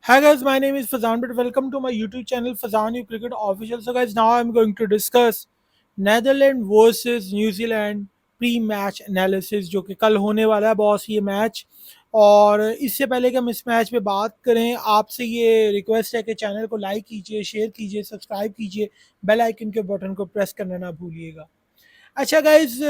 Hi guys, my name is Fazan, but welcome to my YouTube channel Fazan You Cricket Official. So guys, now I'm going to discuss Netherlands versus New Zealand pre-match analysis जो कि कल होने वाला है boss ये match. और इससे पहले कि हम इस मैच पे बात करें, आपसे ये रिक्वेस्ट है कि चैनल को लाइक कीजिए, शेयर कीजिए, सब्सक्राइब कीजिए, बेल आइकन के बटन को प्रेस करना ना भूलिएगा। अच्छा गाइज,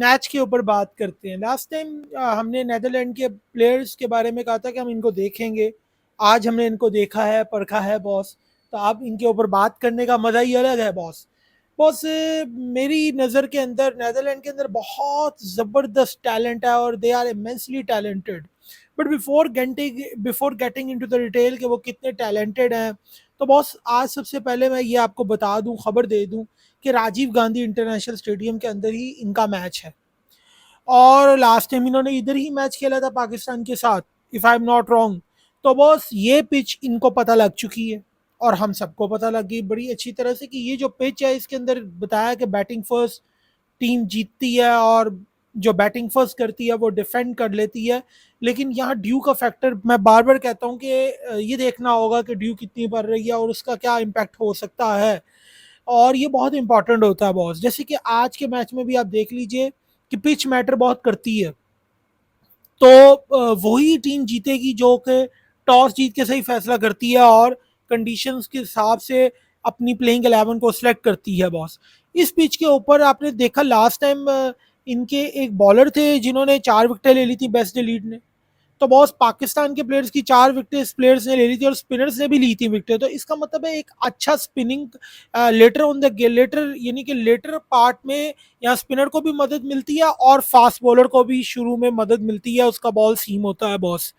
मैच के ऊपर बात करते हैं। लास्ट टाइम हमने नेदरलैंड के प्लेयर्स के बारे में कहा था कि हम इनको देखेंगे। आज हमने इनको देखा है, परखा है बॉस। तो अब इनके ऊपर बात करने का मज़ा ही अलग है बॉस। बॉस, मेरी नज़र के अंदर नेदरलैंड के अंदर बहुत ज़बरदस्त टैलेंट है और they are immensely talented. But before getting into the detail कि वो कितने टैलेंटेड हैं, तो बॉस आज सबसे पहले मैं ये आपको बता दूं, खबर दे दूं कि राजीव गांधी इंटरनेशनल स्टेडियम के अंदर ही इनका मैच है। और लास्ट टाइम इन्होंने इधर ही मैच खेला था पाकिस्तान के साथ, if I am not wrong. तो बॉस ये पिच इनको पता लग चुकी है और हम सबको पता लग गई बड़ी अच्छी तरह से कि ये जो पिच है इसके अंदर बताया कि बैटिंग फर्स्ट टीम जीतती है और जो बैटिंग फर्स्ट करती है वो डिफेंड कर लेती है। लेकिन यहाँ ड्यू का फैक्टर मैं बार बार कहता हूँ कि ये देखना होगा कि ड्यू कितनी पड़ रही है और उसका क्या इम्पैक्ट हो सकता है। और ये बहुत इंपॉर्टेंट होता है बॉस। जैसे कि आज के मैच में भी आप देख लीजिए कि पिच मैटर बहुत करती है। तो वही टीम जीतेगी जो कि टॉस जीत के सही फैसला करती है और कंडीशंस के हिसाब से अपनी प्लेइंग 11 को सिलेक्ट करती है बॉस। इस पिच के ऊपर आपने देखा लास्ट टाइम इनके एक बॉलर थे जिन्होंने 4 विकेटें ले ली थी, बेस्ट लीड ने। तो बॉस पाकिस्तान के प्लेयर्स की 4 विकेटें इस प्लेयर्स ने ले ली थी और स्पिनर्स ने भी ली थी विकेटें। तो इसका मतलब है एक अच्छा spinning letter on the letter, यानी कि लेटर पार्ट में यहाँ स्पिनर को भी मदद मिलती है और फास्ट बॉलर को भी शुरू में मदद मिलती है, उसका बॉल सीम होता है बॉस।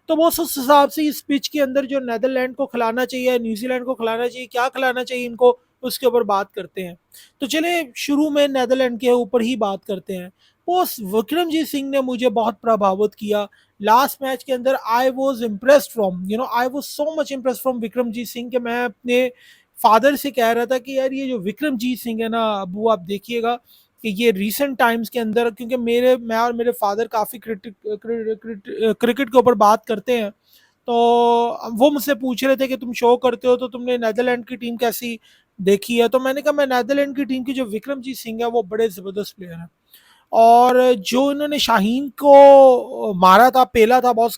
तो बॉस उस हिसाब से इस पिच के अंदर जो नेदरलैंड को खिलाना चाहिए, न्यूजीलैंड को खिलाना चाहिए, क्या खिलाना चाहिए इनको, उसके ऊपर बात करते हैं। तो चले शुरू में नेदरलैंड के ऊपर ही बात करते हैं। बॉस विक्रमजीत सिंह ने मुझे बहुत प्रभावित किया लास्ट मैच के अंदर। I was impressed from I was so much impress from Vikramjit Singh कि मैं अपने फादर से कह रहा था कि यार ये जो विक्रमजीत सिंह है ना अबू, आप देखिएगा कि ये रिसेंट टाइम्स के अंदर, क्योंकि मैं और मेरे फादर काफ़ी क्रिकेट के ऊपर बात करते हैं। तो वो मुझसे पूछ रहे थे कि तुम शो करते हो तो तुमने नेदरलैंड की टीम कैसी देखी है। तो मैंने कहा मैं नेदरलैंड की टीम की जो विक्रमजीत सिंह है वो बड़े ज़बरदस्त प्लेयर हैं। और जो इन्होंने शाहीन को मारा था, पेला था, बहुत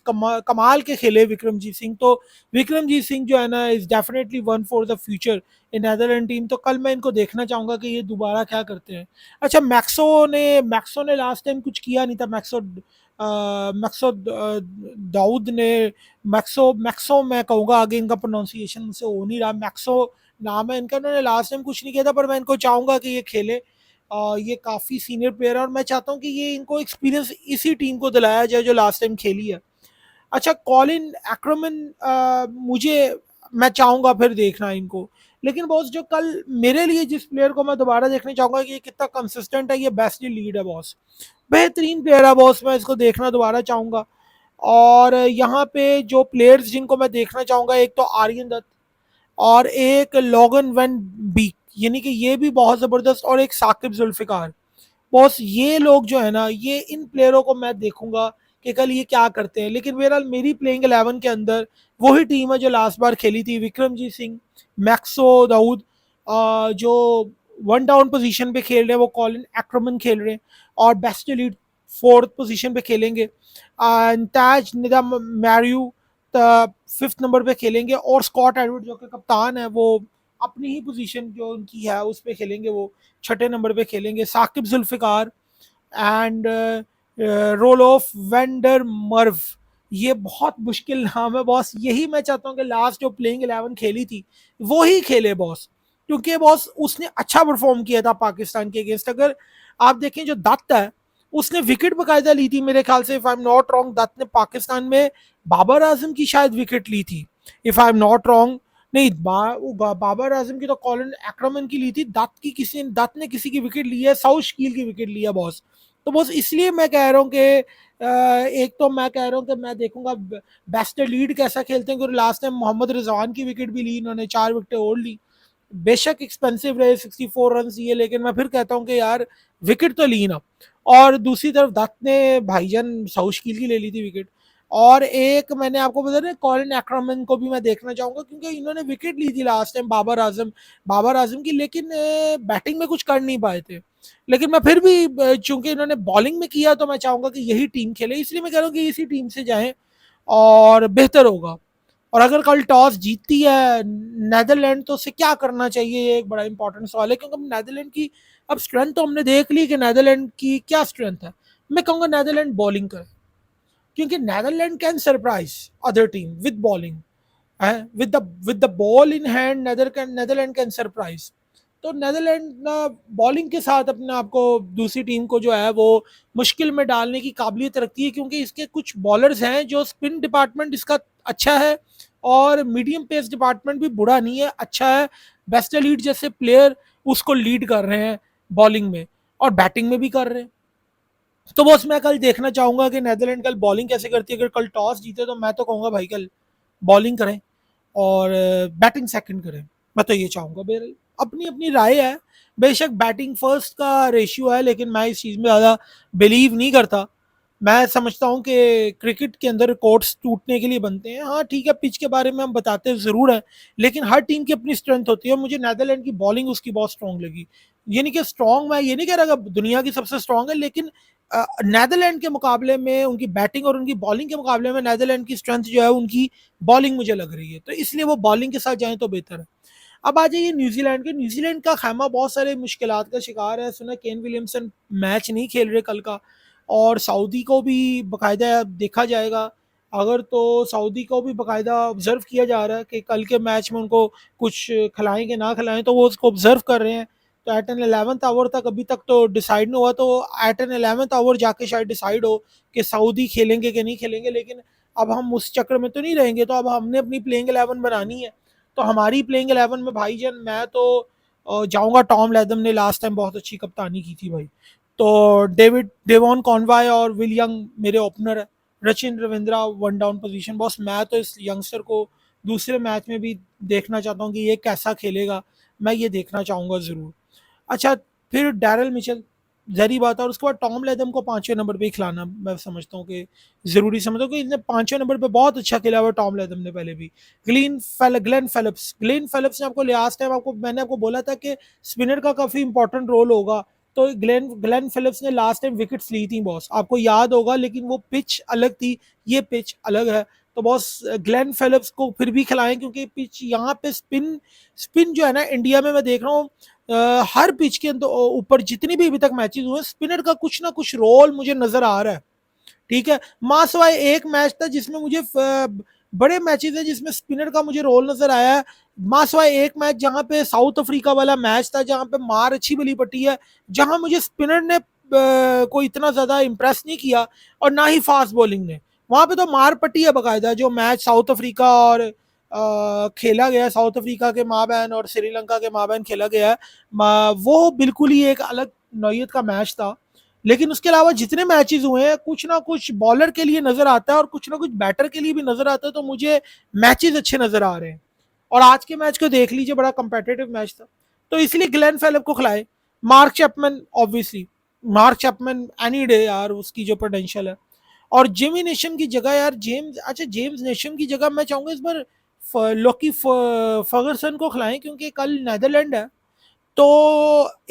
कमाल के खेले विक्रमजीत सिंह। तो विक्रमजीत सिंह जो है ना is definitely one for the future in Netherland team. तो कल मैं इनको देखना चाहूंगा कि ये दोबारा क्या करते हैं। अच्छा, मैक्सो ने लास्ट टाइम कुछ किया नहीं था। मैक्सो दाऊद ने, मैक्सो मैक्सो मैं कहूँगा, आगे इनका प्रोनाउंसिएशन मुझसे हो नहीं रहा, मैक्सो नाम है इनका। इन्होंने लास्ट टाइम कुछ नहीं किया था, पर मैं इनको चाहूंगा कि ये खेले। ये काफ़ी सीनियर प्लेयर है और मैं चाहता हूँ कि ये इनको एक्सपीरियंस इसी टीम को दिलाया जाए जो लास्ट टाइम खेली है। अच्छा, कॉलिन एक्रोमन, मुझे मैं चाहूँगा फिर देखना इनको। लेकिन बॉस जो कल मेरे लिए जिस प्लेयर को मैं दोबारा देखना चाहूँगा कि ये कितना कंसिस्टेंट है, ये बेस्ट लीड है बॉस। बेहतरीन प्लेयर है बॉस, मैं इसको देखना दोबारा चाहूँगा। और यहाँ पे जो प्लेयर्स जिनको मैं देखना चाहूँगा, एक तो आर्यन दत्त और एक लोगन वैन बीक, यानी कि ये भी बहुत ज़बरदस्त, और एक साकिब जुल्फ़िकार। बॉस ये लोग जो है ना, ये इन प्लेयरों को मैं देखूंगा कि कल ये क्या करते हैं। लेकिन बहरहाल मेरी प्लेइंग 11 के अंदर वही टीम है जो लास्ट बार खेली थी। विक्रमजीत सिंह, मैक्सो दाऊद, जो वन डाउन पोजीशन पे खेल रहे हैं वो कॉलिन एक्रोमन खेल रहे हैं, और बेस्ट लीड फोर्थ पोजीशन पे खेलेंगे। ताज निदम मैरियू फिफ्थ नंबर पे खेलेंगे, और स्कॉट एडवर्ड जो कि कप्तान है वो अपनी ही पोजीशन जो उनकी है उस पे खेलेंगे, वो छठे नंबर पे खेलेंगे। Saqib Zulfiqar and Roelof van der Merwe, ये बहुत मुश्किल नाम है बॉस। यही मैं चाहता हूँ कि लास्ट जो प्लेइंग 11 खेली थी वो ही खेले बॉस, क्योंकि बॉस उसने अच्छा परफॉर्म किया था पाकिस्तान के अगेंस्ट। अगर आप देखें जो दत्त है उसने विकेट बाकायदा ली थी मेरे ख्याल से, if I am not wrong. Dutt ने पाकिस्तान में बाबर आजम की शायद विकेट ली थी, if I am not wrong. नहीं, बाबर आजम की तो कॉलिन एक्रमन की ली थी। दत्त ने किसी की विकेट ली है, साउथ शकील की विकेट ली है बॉस। तो बॉस इसलिए मैं कह रहा हूँ कि एक तो मैं कह रहा हूँ कि मैं देखूंगा बेस्ट लीड कैसा खेलते हैं, क्योंकि लास्ट टाइम मोहम्मद रिजवान की विकेट भी ली इन्होंने, 4 विकेटें और ली। बेशक एक्सपेंसिव रहे, 64 रन ये, लेकिन मैं फिर कहता हूँ कि यार विकेट तो ली ना। और दूसरी तरफ दत्त ने भाईजान साउथ शकील की ले ली थी विकेट। और एक मैंने आपको बता दें कॉलिन एक्रमन को भी मैं देखना चाहूंगा, क्योंकि इन्होंने विकेट ली थी लास्ट टाइम बाबर आजम की, लेकिन बैटिंग में कुछ कर नहीं पाए थे। लेकिन मैं फिर भी चूंकि इन्होंने बॉलिंग में किया तो मैं चाहूंगा कि यही टीम खेले, इसलिए मैं कह रहा हूँ कि इसी टीम से जाएं और बेहतर होगा। और अगर कल टॉस जीतती है नेदरलैंड तो उसे क्या करना चाहिए, ये एक बड़ा इंपॉर्टेंट सवाल है, क्योंकि नेदरलैंड की अब स्ट्रेंथ तो हमने देख ली कि नेदरलैंड की क्या स्ट्रेंथ है। मैं कहूंगा नेदरलैंड बॉलिंग करे, क्योंकि Netherland can surprise other team with bowling, with the ball in hand Netherland can surprise. तो नेदरलैंड ना बॉलिंग के साथ अपने आप को दूसरी टीम को जो है वो मुश्किल में डालने की काबिलियत रखती है, क्योंकि इसके कुछ बॉलर्स हैं जो स्पिन डिपार्टमेंट इसका अच्छा है और मीडियम पेस डिपार्टमेंट भी बुरा नहीं है, अच्छा है। बेस्ट लीड जैसे प्लेयर उसको लीड कर रहे हैं बॉलिंग में और बैटिंग में भी कर रहे हैं। तो बस मैं कल देखना चाहूंगा कि नेदरलैंड कल बॉलिंग कैसे करती है। अगर कल टॉस जीते तो मैं तो कहूंगा भाई कल बॉलिंग करें और बैटिंग सेकंड करें। मैं तो ये चाहूंगा, मेरी अपनी अपनी राय है। बेशक बैटिंग फर्स्ट का रेशियो है, लेकिन मैं इस चीज़ में ज़्यादा बिलीव नहीं करता। मैं समझता हूँ कि क्रिकेट के अंदर कोर्ट्स टूटने के लिए बनते हैं। हाँ ठीक है, पिच के बारे में हम बताते ज़रूर हैं, लेकिन हर टीम की अपनी स्ट्रेंथ होती है और मुझे नेदरलैंड की बॉलिंग उसकी बहुत स्ट्रॉन्ग लगी। ये नहीं कि स्ट्रॉन्ग, मैं ये नहीं कह रहा कि दुनिया की सबसे स्ट्रॉन्ग है, लेकिन नेदरलैंड के मुकाबले में उनकी बैटिंग और उनकी बॉलिंग के मुकाबले में नेदरलैंड की स्ट्रेंथ जो है उनकी बॉलिंग मुझे लग रही है, तो इसलिए वो बॉलिंग के साथ जाएं तो बेहतर है। अब आ जाइए न्यूजीलैंड के। न्यूजीलैंड का खैमा बहुत सारे मुश्किलात का शिकार है। सुना केन विलियमसन मैच नहीं खेल रहे कल का, और सऊदी को भी बाकायदा देखा जाएगा। अगर तो सऊदी को भी बाकायदा ऑब्जर्व किया जा रहा है कि कल के मैच में उनको कुछ खिलाएं कि ना खिलाएं, तो वो उसको ऑब्जर्व कर रहे हैं। तो एट एन 11th आवर तक अभी तक तो डिसाइड नहीं हुआ, तो एट एन 11th आवर जाके शायद डिसाइड हो कि सऊदी खेलेंगे कि नहीं खेलेंगे। लेकिन अब हम उस चक्कर में तो नहीं रहेंगे, तो अब हमने अपनी प्लेइंग 11 बनानी है। तो हमारी प्लेइंग 11 में भाईजान मैं तो जाऊंगा, टॉम लैथम ने लास्ट टाइम बहुत अच्छी कप्तानी की थी भाई। तो डेवॉन कॉनवाय और विल यंग मेरे ओपनर है। Rachin Ravindra one down position. Boss मैं तो इस यंगस्टर को दूसरे मैच में भी देखना चाहता हूँ कि ये कैसा खेलेगा, मैं ये देखना चाहूँगा ज़रूर। अच्छा, फिर डैरल मिचेल, ज़हरी बात है। और उसके बाद टॉम लेदम को 5वें नंबर पे ही खिलाना मैं समझता हूँ कि ज़रूरी समझता हूँ कि इसने 5वें नंबर पे बहुत अच्छा खेला हुआ टॉम लेदम ने पहले भी। ग्लेन फेलिप्स ने आपको लास्ट टाइम आपको मैंने आपको बोला था कि स्पिनर का काफ़ी इंपॉर्टेंट रोल होगा। तो ग्लेन फिलिप्स ने लास्ट टाइम विकेट्स ली थी बॉस, आपको याद होगा, लेकिन वो पिच अलग थी, ये पिच अलग है। तो बॉस ग्लेन फिलिप्स को फिर भी खिलाएं, क्योंकि पिच यहाँ पे स्पिन स्पिन जो है ना इंडिया में मैं देख रहा हूँ हर पिच के ऊपर जितनी भी अभी तक मैचेस हुए स्पिनर का कुछ ना कुछ रोल मुझे नजर आ रहा है। ठीक है, मासवाई एक मैच था जिसमें मुझे बड़े मैचेस है जिसमें स्पिनर का मुझे रोल नजर आया है। मासवाई एक मैच जहां पे साउथ अफ्रीका वाला मैच था, जहां पे मार अच्छी बली पट्टी है, जहां मुझे स्पिनर ने कोई इतना ज्यादा इंप्रेस नहीं किया और ना ही फास्ट बॉलिंग ने। वहां पे तो मार पट्टी है बकायदा। जो मैच साउथ अफ्रीका और खेला गया, साउथ अफ्रीका के माबैन और श्रीलंका के माबैन खेला गया है, वो बिल्कुल ही एक अलग नौयत का मैच था। लेकिन उसके अलावा जितने मैचेस हुए हैं कुछ ना कुछ बॉलर के लिए नजर आता है और कुछ ना कुछ बैटर के लिए भी नजर आता है, तो मुझे मैचेस अच्छे नजर आ रहे हैं। और आज के मैच को देख लीजिए, बड़ा कंपेटिटिव मैच था। तो इसलिए ग्लेन फेलिप को खिलाए। Mark Chapman obviously, mark Chapman any day यार, उसकी जो पोटेंशियल है। और जिमी नेशम की जगह यार जेम्स नेशम की जगह मैं चाहूंगा इस बार लोकी फर्गसन को खिलाएं, क्योंकि कल नेदरलैंड है। तो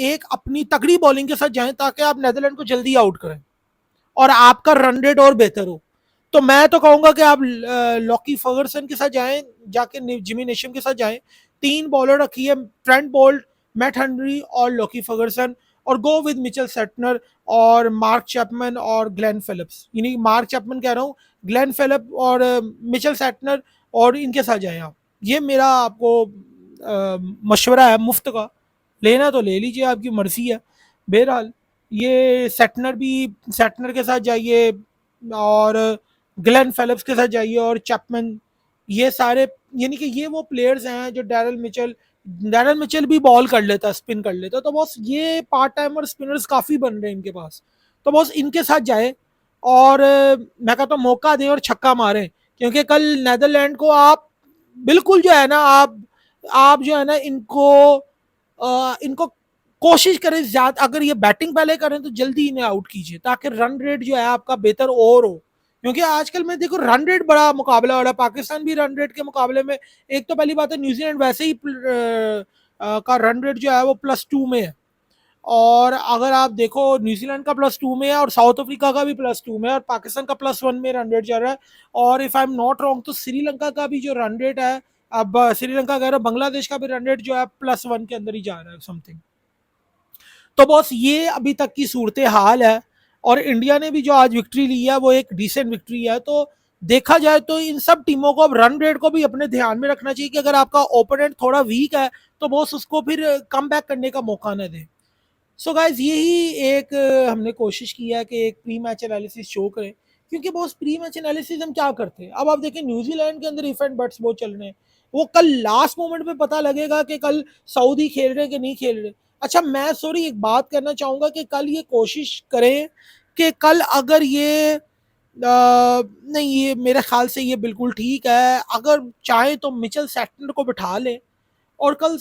एक अपनी तगड़ी बॉलिंग के साथ जाएं ताकि आप नेदरलैंड को जल्दी आउट करें और आपका रन रेट और बेहतर हो। तो मैं तो कहूंगा कि आप लॉकी फर्गसन के साथ जाएं, जाके जिमी नेशम के साथ जाएं। 3 बॉलर रखी है, ट्रेंट बोल्ट, मैट हेनरी और लॉकी फर्गसन, और गो विद मिचेल सेटनर और मार्क चैपमैन और ग्लेन फिलिप्स। यानी मार्क चैपमैन कह रहा हूँ, ग्लेन फिलिप और मिचेल सेटनर, और इनके साथ जाएं आप। ये मेरा आपको मशवरा है मुफ्त का, लेना तो ले लीजिए, आपकी मर्जी है। बहरहाल ये सेटनर के साथ जाइए और ग्लेन फेलिप्स के साथ जाइए और चैपमैन, ये सारे, यानी कि ये वो प्लेयर्स हैं जो डैरल मिचेल भी बॉल कर लेता, स्पिन कर लेता। तो बस ये पार्ट टाइमर स्पिनर्स काफ़ी बन रहे हैं इनके पास। तो बस इनके साथ जाए और मैं कहता हूँ मौका दें और छक्का मारें, क्योंकि कल नेदरलैंड को आप बिल्कुल जो है ना, आप जो है ना इनको कोशिश करें ज्यादा, अगर ये बैटिंग पहले करें तो जल्दी इन्हें आउट कीजिए ताकि रन रेट जो है आपका बेहतर और हो। क्योंकि आजकल मैं देखो रन रेट बड़ा मुकाबला हो रहा है, पाकिस्तान भी रन रेट के मुकाबले में, एक तो पहली बात है न्यूजीलैंड वैसे ही का रन रेट जो है वो +2 में है, और अगर आप देखो न्यूजीलैंड का +2 में है और साउथ अफ्रीका का भी +2 में है और पाकिस्तान का +1 में रन रेट चल रहा है। और if I am not wrong तो श्रीलंका का भी जो रन रेट है, अब श्रीलंका कह रहा बांग्लादेश का भी रन रेट जो है +1 के अंदर ही जा रहा है समथिंग। तो बॉस ये अभी तक की सूरत हाल है, और इंडिया ने भी जो आज विक्ट्री ली है वो एक डिसेंट विक्ट्री है। तो देखा जाए तो इन सब टीमों को अब रन रेट को भी अपने ध्यान में रखना चाहिए कि अगर आपका ओपोनेंट थोड़ा वीक है तो बॉस उसको फिर कम बैक करने का मौका न दे। सो गाइज यही एक हमने कोशिश की है कि एक प्री मैच एनालिसिस शो करें, क्योंकि बॉस प्री मैच एनालिसिस हम क्या करते हैं, अब आप देखें न्यूजीलैंड के अंदर इफ एंड बट्स बहुत चल रहे हैं, वो कल लास्ट मोमेंट पे पता लगेगा कि कल सऊदी खेल रहे कि नहीं खेल रहे। अच्छा मैं सॉरी एक बात करना चाहूंगा कि कल ये कोशिश करें कि कल अगर ये नहीं, ये मेरे ख्याल से ये बिल्कुल ठीक है, अगर चाहे तो मिचेल सेटनर को बिठा लें और कल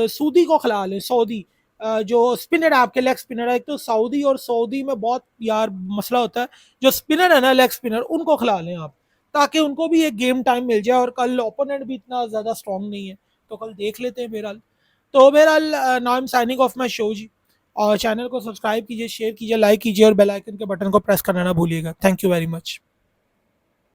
सूदी को खिला लें, सऊदी जो स्पिनर है आपके लेग स्पिनर है, एक तो सऊदी और सऊदी में बहुत यार मसला होता है, जो स्पिनर है ना लेग स्पिनर उनको खिला लें आप, ताकि उनको भी एक गेम टाइम मिल जाए, और कल ओपोनेंट भी इतना ज़्यादा स्ट्रॉन्ग नहीं है, तो कल देख लेते हैं बहरहाल। तो बहरहाल now I am signing off my show जी, और चैनल को सब्सक्राइब कीजिए, शेयर कीजिए, लाइक कीजिए और बेल आइकन के बटन को प्रेस करना ना भूलिएगा। Thank you very much.